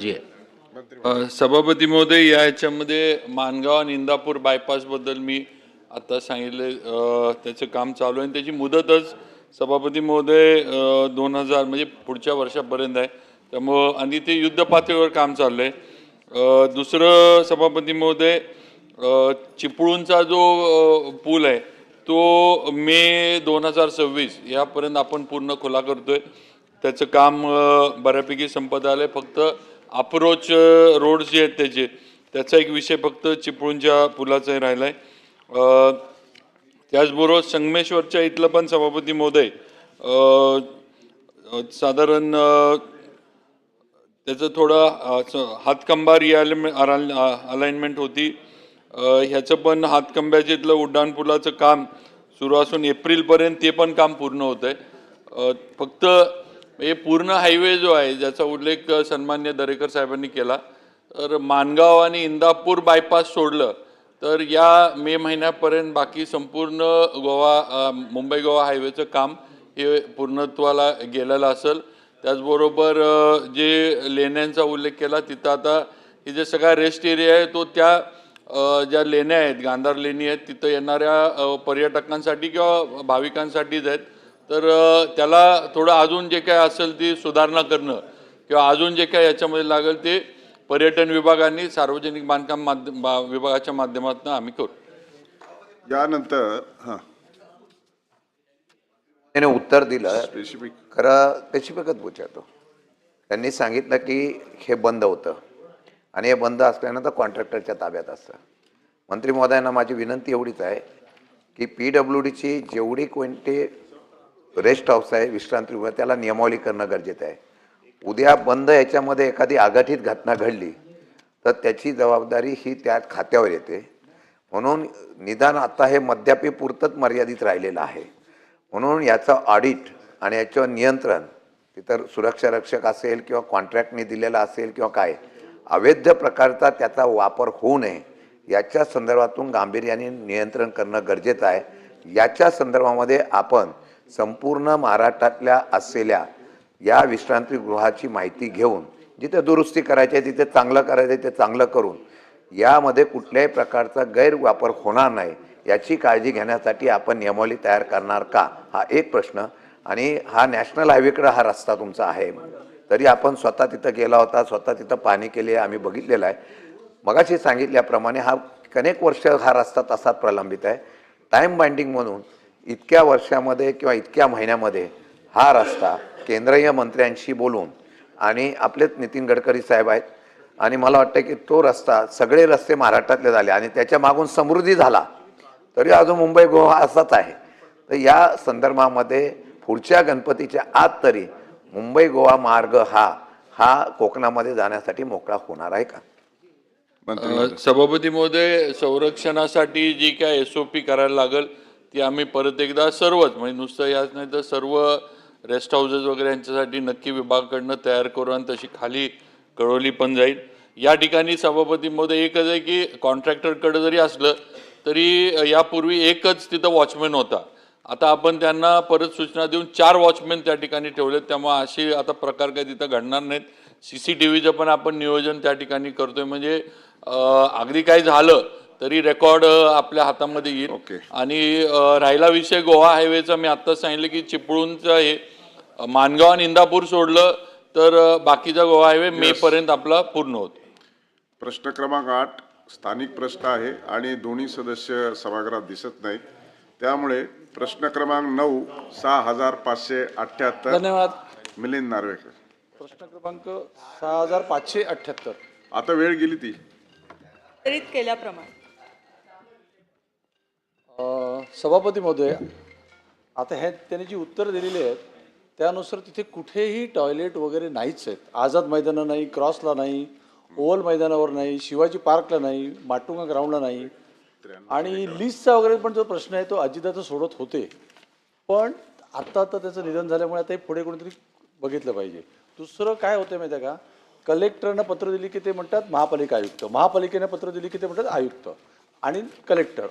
जी सभापती महोदय, या ह्याच्यामध्ये माणगाव आणि इंदापूर बायपास बद्दल मी आता सांगितले, त्याचं काम चालू आहे आणि त्याची मुदतच सभापती महोदय 2000 म्हणजे पुढच्या वर्षापर्यंत आहे. त्यामुळं आणि ते युद्ध पातळीवर काम चाललं आहे. दुसरं सभापती महोदय, चिपळूणचा जो पूल आहे तो मे 2026 यापर्यंत आपण पूर्ण खुला करतोय. त्याचं काम बऱ्यापैकी संपत आलं आहे. फक्त अप्रोच रोड्स जे आहेत त्याचा एक विषय फक्त चिपळूणच्या पुलाचाही राहिला आहे. त्याचबरोबर संगमेश्वरच्या इथलं पण सभापती महोदय साधारण त्याचं थोडं हातकंबा अलाइनमेंट होती. ह्याचं पण हातकंब्याच्या इथलं उड्डाणपुलाचं काम सुरू असून एप्रिलपर्यंत ते पण काम पूर्ण होतं आहे. फक्त हे पूर्ण हायवे जो आहे ज्याचा उल्लेख सन्मान्य दरेकर साहेबांनी केला, तर माणगाव आणि इंदापूर बायपास सोडलं तर या मे महिन्यापर्यंत बाकी संपूर्ण मुंबई गोवा हायवेचं काम हे पूर्णत्वाला गेलेलं असेल. त्याचबरोबर जे लेण्यांचा उल्लेख केला तिथं आता हे जे सगळा रेस्ट एरिया आहे तो त्या ज्या लेण्या आहेत, गांधार लेणी आहेत, तिथं येणाऱ्या पर्यटकांसाठी किंवा भाविकांसाठीच आहेत. तर त्याला थोडं अजून जे काय असेल ती सुधारणा करणं किंवा अजून जे काय याच्यामध्ये लागेल ते पर्यटन विभागाने सार्वजनिक बांधकाम विभागाच्या माध्यमातून आम्ही करू. यानंतर त्याने उत्तर दिलं. स्पेसिफिक खरं स्पेसिफिकच विचारतो. त्यांनी सांगितलं की हे बंद होतं आणि हे बंद असल्यानंतर कॉन्ट्रॅक्टरच्या ताब्यात असतं. मंत्री महोदयांना माझी विनंती एवढीच आहे की PWDची जेवढी कोणती रेस्ट हाऊस आहे, विश्रांतीगृह, त्याला नियमावली करणं गरजेचं आहे. उद्या बंद याच्यामध्ये एखादी आघाडीत घटना घडली तर त्याची जबाबदारी ही त्या खात्यावर येते. म्हणून निदान आता हे मद्यापीपुरतंच मर्यादित राहिलेलं आहे. म्हणून याचं ऑडिट आणि याचं नियंत्रण तिथं सुरक्षा रक्षक असेल किंवा कॉन्ट्रॅक्टने दिलेला असेल किंवा काय अवैध प्रकारचा त्याचा वापर होऊ नये याच्या संदर्भातून गांभीर्याने नियंत्रण करणं गरजेचं आहे. याच्या संदर्भामध्ये आपण संपूर्ण महाराष्ट्रातल्या असलेल्या या विश्रांतीगृहाची माहिती घेऊन जिथे दुरुस्ती करायची आहे तिथे चांगलं करायचं आहे ते चांगलं करून यामध्ये कुठल्याही प्रकारचा गैरवापर होणार नाही याची काळजी घेण्यासाठी आपण नियमावली तयार करणार का, हा एक प्रश्न. आणि हा नॅशनल हायवेकडे हा रस्ता तुमचा आहे, तरी आपण स्वतः तिथं गेला होता, स्वतः तिथं पाहणी केली आहे, आम्ही बघितलेलं आहे. मगाशी सांगितल्याप्रमाणे हा अनेक वर्ष हा रस्ता तसाच प्रलंबित आहे. टाईम बाइंडिंग म्हणून इतक्या वर्षामध्ये किंवा इतक्या महिन्यामध्ये हा रस्ता केंद्रीय मंत्र्यांशी बोलून आणि आपलेच नितीन गडकरी साहेब आहेत आणि मला वाटतं की तो रस्ता सगळे रस्ते महाराष्ट्रातले झाले आणि त्याच्या मागून समृद्धी झाला तरी अजून मुंबई गोवा असाच आहे. तर या संदर्भामध्ये पुढच्या गणपतीच्या आत तरी मुंबई गोवा मार्ग हा कोकणामध्ये जाण्यासाठी मोकळा होणार आहे का? सभापती महोदय, संरक्षणासाठी जी काय SOP करायला लागेल ती आम्ही परत एकदा सर्वच म्हणजे नुसतं याच नाही तर सर्व रेस्ट हाऊसेस वगैरे यांच्यासाठी नक्की विभागाकडनं तयार करू आणि तशी खाली कळवली पण जाईल. या ठिकाणी सभापती महोदय एकच आहे की कॉन्ट्रॅक्टरकडे जरी असलं तरी यापूर्वी एकच तिथं वॉचमॅन होता. आता आपण त्यांना परत सूचना देऊन 4 वॉचमॅन त्या ठिकाणी ठेवलेत. त्यामुळे अशी आता प्रकार काही तिथं घडणार नाहीत. CCTVचं पण आपण नियोजन त्या ठिकाणी करतोय म्हणजे अगदी काही झालं तरी रेकॉर्ड आपल्या हातामध्ये येईल. आणि राहिला विषय गोवा हायवेचा, मी आत्ताच सांगितलं की चिपळूणचं हे माणगाव आणि इंदापूर सोडलं तर बाकीचा गोवा हायवे मे पर्यंत आपला पूर्ण होतो. प्रश्न क्रमांक 8 स्थानिक प्रश्न आहे आणि दोन्ही सदस्य सभागृहात दिसत नाहीत. त्यामुळे प्रश्न क्रमांक 9 6578. धन्यवाद. मिलिंद नार्वेकर. प्रश्न क्रमांक 6578. आता वेळ गेली ती केल्याप्रमाणे सभापती महोदय, आता त्यांनी जी उत्तर दिलेली आहेत त्यानुसार तिथे कुठेही टॉयलेट वगैरे नाहीच आहेत. आझाद मैदानावर नाही, क्रॉसला नाही, ओव्हल मैदानावर नाही, शिवाजी पार्कला नाही, माटुंगा ग्राउंडला नाही. आणि लिस्टचा वगैरे पण जो प्रश्न आहे तो अजितदादा सोडत होते, पण आता त्याचं निधन झाल्यामुळे आता हे पुढे कोणीतरी बघितलं पाहिजे. दुसरं काय होतं माहिती आहे का, कलेक्टरनं पत्र दिली की ते म्हणतात महापालिका आयुक्त, महापालिकेनं पत्र दिली की ते म्हणतात आयुक्त आणि कलेक्टर.